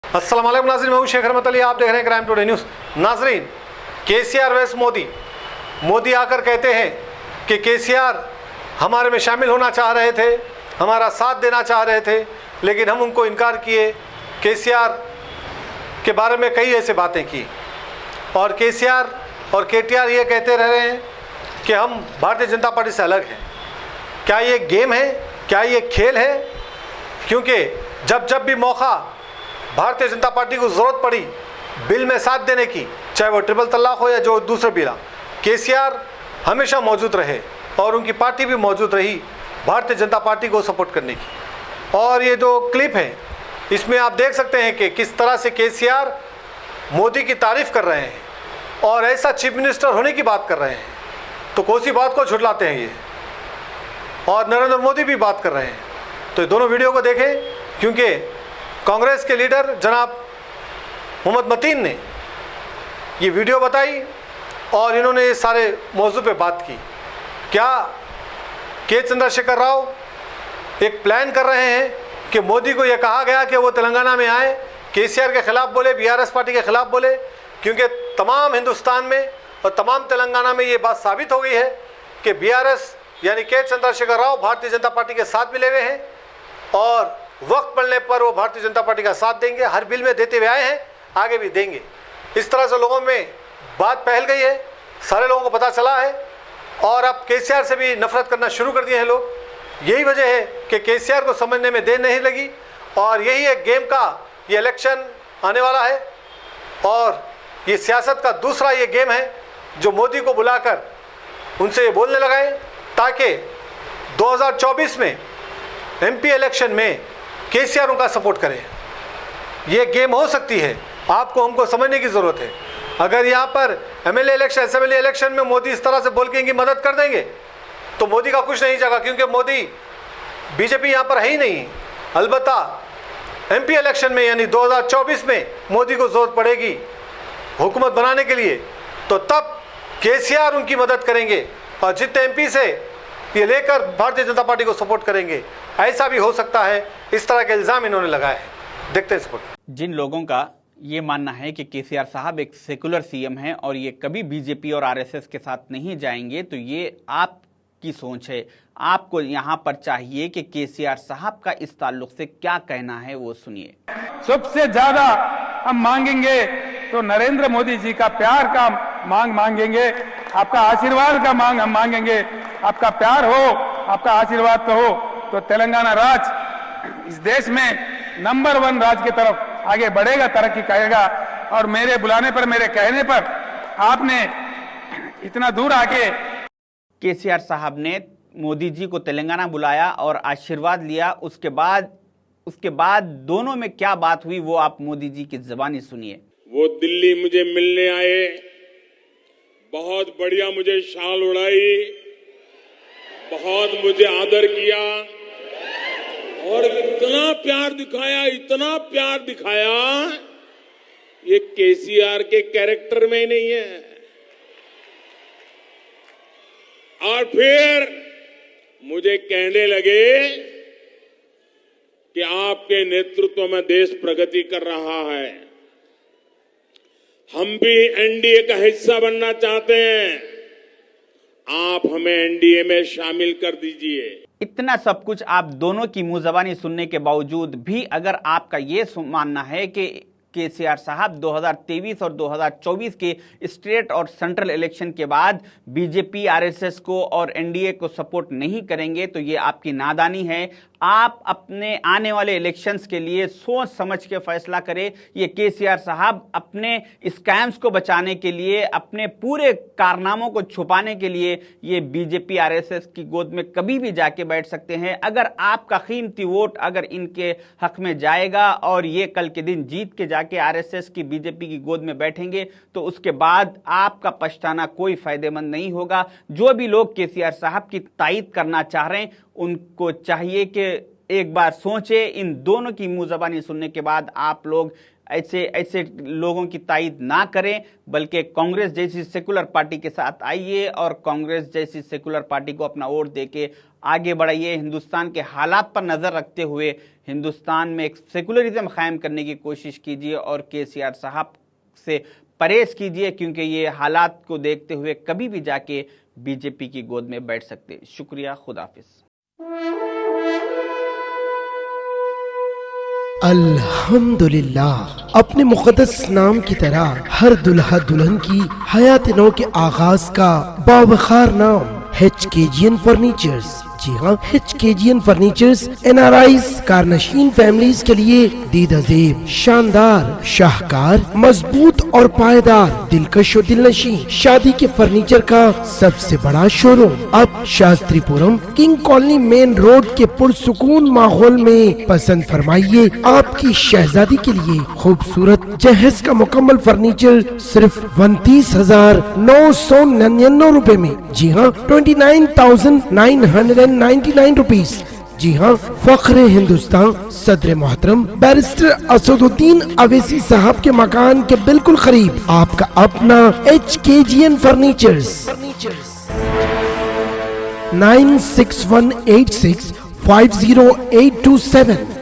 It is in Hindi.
अस्सलाम वालेकुम नाज़रीन, मैं हूं शेख रहमत अली, आप देख रहे हैं क्राइम टुडे न्यूज़। नाज़रीन, केसीआर वर्सेस मोदी आकर कहते हैं कि केसीआर हमारे में शामिल होना चाह रहे थे, हमारा साथ देना चाह रहे थे, लेकिन हम उनको इनकार किए। केसीआर के बारे में कई ऐसे बातें की और केसीआर और केटीआर ये कहते रह रहे हैं कि हम भारतीय जनता पार्टी से अलग हैं। क्या ये गेम है? क्या ये खेल है? क्योंकि जब भी मौका भारतीय जनता पार्टी को ज़रूरत पड़ी बिल में साथ देने की, चाहे वो ट्रिपल तलाक हो या जो दूसरे बिल, केसीआर हमेशा मौजूद रहे और उनकी पार्टी भी मौजूद रही भारतीय जनता पार्टी को सपोर्ट करने की। और ये जो क्लिप है इसमें आप देख सकते हैं कि किस तरह से केसीआर मोदी की तारीफ़ कर रहे हैं और ऐसा चीफ मिनिस्टर होने की बात कर रहे हैं, तो कौन सी बात को झुठलाते हैं ये। और नरेंद्र मोदी भी बात कर रहे हैं। तो ये दोनों वीडियो को देखें, क्योंकि कांग्रेस के लीडर जनाब मोहम्मद मतीन ने ये वीडियो बताई और इन्होंने इस सारे मौजू पे बात की। क्या के चंद्रशेखर राव एक प्लान कर रहे हैं कि मोदी को यह कहा गया कि वो तेलंगाना में आए, केसीआर के ख़िलाफ़ बोले, बीआरएस पार्टी के ख़िलाफ़ बोले, क्योंकि तमाम हिंदुस्तान में और तमाम तेलंगाना में ये बात साबित हो गई है कि बीआरएस यानी के चंद्रशेखर राव भारतीय जनता पार्टी के साथ मिले हुए हैं और वक्त पड़ने पर वो भारतीय जनता पार्टी का साथ देंगे। हर बिल में देते हुए आए हैं, आगे भी देंगे। इस तरह से लोगों में बात फैल गई है, सारे लोगों को पता चला है और अब केसीआर से भी नफरत करना शुरू कर दिए हैं लोग। यही वजह है कि केसीआर को समझने में देर नहीं लगी और यही एक गेम का ये इलेक्शन आने वाला है और ये सियासत का दूसरा ये गेम है जो मोदी को बुलाकर उनसे ये बोलने लगाए ताकि 2024 में एमपी इलेक्शन में केसीआर उनका सपोर्ट करे। ये गेम हो सकती है, आपको हमको समझने की ज़रूरत है। अगर यहाँ पर एमएलए इलेक्शन, असेंबली इलेक्शन में मोदी इस तरह से बोल के इनकी मदद कर देंगे तो मोदी का कुछ नहीं जाएगा, क्योंकि मोदी बीजेपी यहाँ पर है ही नहीं। अलबत्ता एमपी इलेक्शन में यानी 2024 में मोदी को ज़रूरत पड़ेगी हुकूमत बनाने के लिए, तो तब केसीआर उनकी मदद करेंगे और जितने एमपी से ये लेकर भारतीय जनता पार्टी को सपोर्ट करेंगे। ऐसा भी हो सकता है, इस तरह के इल्ज़ाम इन्होंने लगाए हैं। देखते हैं सपोर्ट। जिन लोगों का ये मानना है कि केसीआर साहब एक सेकुलर सीएम हैं और ये कभी बीजेपी और आरएसएस के साथ नहीं जाएंगे, तो ये आपकी सोच है। आपको यहाँ पर चाहिए कि केसीआर साहब का इस ताल्लुक से क्या कहना है वो सुनिए। सबसे ज्यादा हम मांगेंगे तो नरेंद्र मोदी जी का प्यार का मांगेंगे, आपका आशीर्वाद का हम मांगेंगे। आपका प्यार हो, आपका आशीर्वाद तो हो, तो तेलंगाना राज्य इस देश में नंबर 1 राज्य की तरफ आगे बढ़ेगा, तरक्की करेगा। और मेरे बुलाने पर, मेरे कहने पर आपने इतना दूर आके केसीआर साहब ने मोदी जी को तेलंगाना बुलाया और आशीर्वाद लिया। उसके बाद दोनों में क्या बात हुई वो आप मोदी जी की ज़बानी सुनिए। वो दिल्ली मुझे मिलने आए, बहुत बढ़िया मुझे शाल उड़ाई, बहुत मुझे आदर किया और इतना प्यार दिखाया, ये केसीआर के कैरेक्टर में ही नहीं है। और फिर मुझे कहने लगे कि आपके नेतृत्व में देश प्रगति कर रहा है, हम भी एनडीए का हिस्सा बनना चाहते हैं, आप हमें एनडीए में शामिल कर दीजिए। इतना सब कुछ आप दोनों की मुंह ज़बानी सुनने के बावजूद भी अगर आपका ये मानना है कि केसीआर साहब 2023 और 2024 के स्टेट और सेंट्रल इलेक्शन के बाद बीजेपी, आरएसएस को और एनडीए को सपोर्ट नहीं करेंगे, तो ये आपकी नादानी है। आप अपने आने वाले इलेक्शंस के लिए सोच समझ के फैसला करें। ये केसीआर साहब अपने स्कैम्स को बचाने के लिए, अपने पूरे कारनामों को छुपाने के लिए ये बीजेपी, आरएसएस की गोद में कभी भी जाके बैठ सकते हैं। अगर आपका कीमती वोट अगर इनके हक में जाएगा और ये कल के दिन जीत के जाके आरएसएस की, बीजेपी की गोद में बैठेंगे, तो उसके बाद आपका पछताना कोई फायदेमंद नहीं होगा। जो भी लोग केसीआर साहब की तायीद करना चाह रहे हैं उनको चाहिए कि एक बार सोचें। इन दोनों की मुंह ज़बानी सुनने के बाद आप लोग ऐसे ऐसे लोगों की तायद ना करें, बल्कि कांग्रेस जैसी सेकुलर पार्टी के साथ आइए और कांग्रेस जैसी सेकुलर पार्टी को अपना वोट देके आगे बढ़ाइए। हिंदुस्तान के हालात पर नज़र रखते हुए हिंदुस्तान में एक सेकुलरिज्म कायम करने की कोशिश कीजिए और केसीआर साहब से परहेज कीजिए, क्योंकि ये हालात को देखते हुए कभी भी जाके बीजेपी की गोद में बैठ सकते। शुक्रिया, खुदाफिज। अल्हम्दुलिल्लाह, अपने मुक़द्दस नाम की तरह हर दुल्हा दुल्हन की हयात नौ के आगाज का बावखार नाम HKGN फर्नीचर्स। जी हाँ, HKGN फर्नीचर्स NRIs कारनशीन फैमिलीज के लिए दीदाजेब, शानदार, शाहकार, मजबूत और पायदार, दिलकश और दिलनशीं शादी के फर्नीचर का सबसे बड़ा शोरूम अब Shastripuram king colony main road के पुरसुकून माहौल में। पसंद फरमाइए आपकी शहजादी के लिए खूबसूरत जहेज का मुकम्मल फर्नीचर सिर्फ 29,999 रुपए में। जी हाँ, 29,999 रुपीस। जी हाँ, फख्र हिंदुस्तान सदर मोहतरम बैरिस्टर असदुद्दीन अवैसी साहब के मकान के बिल्कुल करीब आपका अपना HKGN फर्नीचर्स। 9618650827